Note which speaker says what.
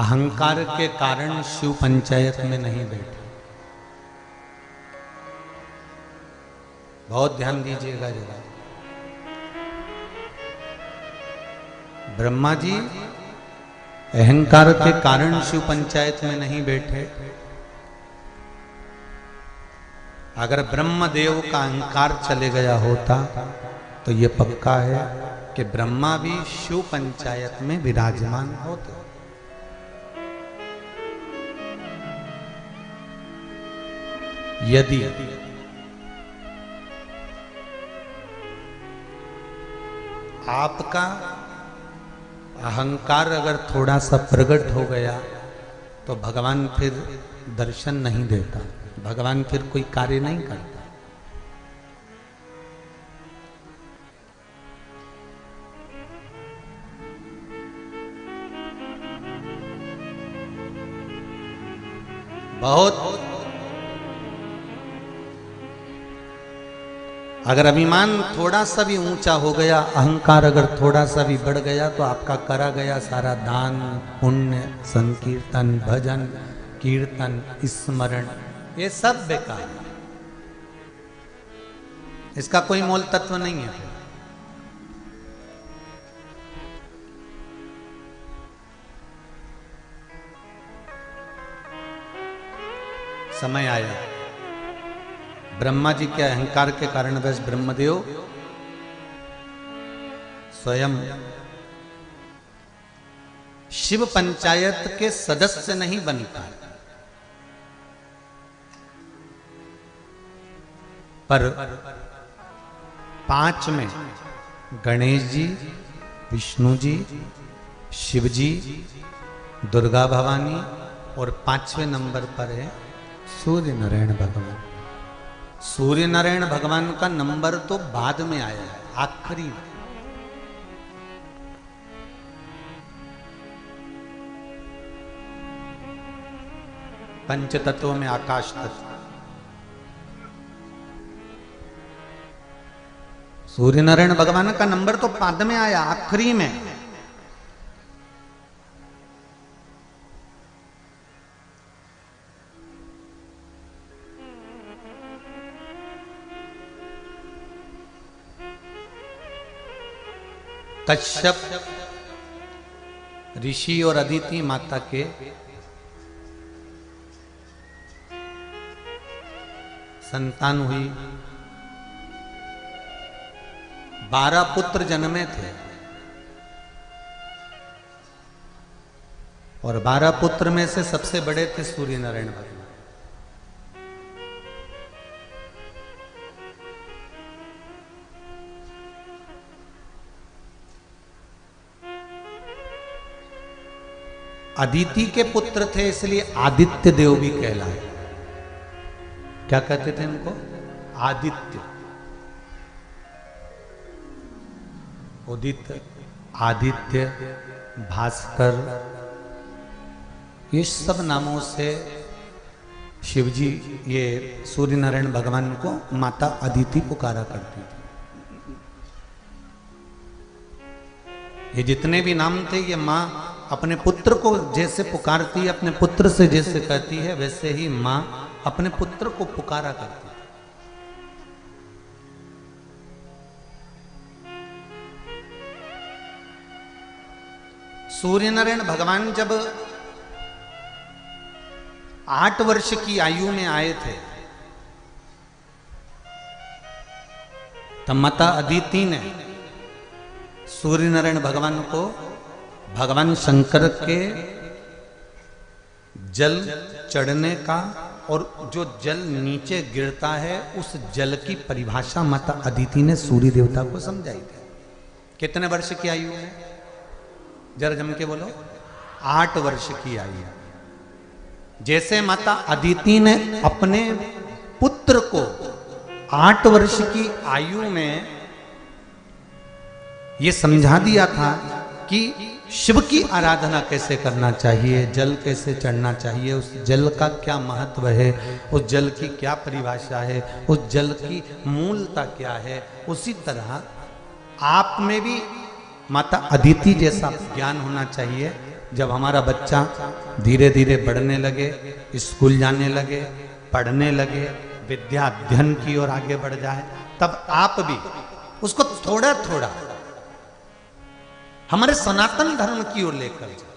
Speaker 1: अहंकार के कारण शिव पंचायत में नहीं बैठे। बहुत ध्यान दीजिएगा जरा। ब्रह्मा जी अहंकार के कारण शिव पंचायत में नहीं बैठे। अगर ब्रह्मदेव का अहंकार चले गया होता तो ये पक्का है कि ब्रह्मा भी शिव पंचायत में विराजमान होते। यदि आपका अहंकार अगर थोड़ा सा प्रकट हो गया तो भगवान फिर दर्शन नहीं देता, भगवान फिर कोई कार्य नहीं करता। बहुत अगर अभिमान थोड़ा सा भी ऊंचा हो गया, अहंकार अगर थोड़ा सा भी बढ़ गया तो आपका करा गया सारा दान पुण्य संकीर्तन भजन कीर्तन स्मरण ये सब बेकार, इसका कोई मोल तत्व नहीं है। समय आया ब्रह्मा जी के अहंकार के कारण बस ब्रह्मदेव स्वयं शिव पंचायत के सदस्य नहीं बन पाए, पर 5 में गणेश जी, विष्णु जी, शिव जी, दुर्गा भवानी और 5वें नंबर पर है सूर्य नारायण भगवान। सूर्य नारायण भगवान का नंबर तो बाद में आया है, आखिरी में। पंच तत्वों में आकाश तत्व, सूर्य नारायण भगवान का नंबर तो बाद में आया, आखिरी में। कश्यप ऋषि और अदिति माता के संतान हुई। 12 पुत्र जन्मे थे और 12 पुत्र में से सबसे बड़े थे सूर्य नारायण भगवान। अदिति के पुत्र थे इसलिए आदित्य देव भी कहलाए। क्या कहते थे इनको? आदित्य। उदित, आदित्य, भास्कर, ये सब नामों से शिवजी ये सूर्य नारायण भगवान को माता अदिति पुकारा करती थी। ये जितने भी नाम थे ये माँ अपने पुत्र को जैसे पुकारती है, अपने पुत्र से जैसे कहती है, वैसे ही माँ अपने पुत्र को पुकारा करती है। सूर्य नारायण भगवान जब 8 वर्ष की आयु में आए थे तब माता अदिति ने सूर्य नारायण भगवान को भगवान शंकर के जल चढ़ने का और जो जल नीचे गिरता है उस जल की परिभाषा माता अदिति ने सूर्य देवता को समझाई थी। कितने वर्ष की आयु में? जरा जम के बोलो। 8 वर्ष की आयु। जैसे माता अदिति ने अपने पुत्र को 8 वर्ष की आयु में ये समझा दिया था कि शिव की आराधना कैसे करना चाहिए, जल कैसे चढ़ना चाहिए, उस जल का क्या महत्व है, उस जल की क्या परिभाषा है, उस जल की मूलता क्या है, उसी तरह आप में भी माता अदिति जैसा ज्ञान होना चाहिए जब हमारा बच्चा धीरे धीरे बढ़ने लगे, स्कूल जाने लगे, पढ़ने लगे, विद्या अध्ययन की ओर आगे बढ़ जाए, तब आप भी उसको थोड़ा थोड़ा हमारे सनातन धर्म की ओर लेकर जाए।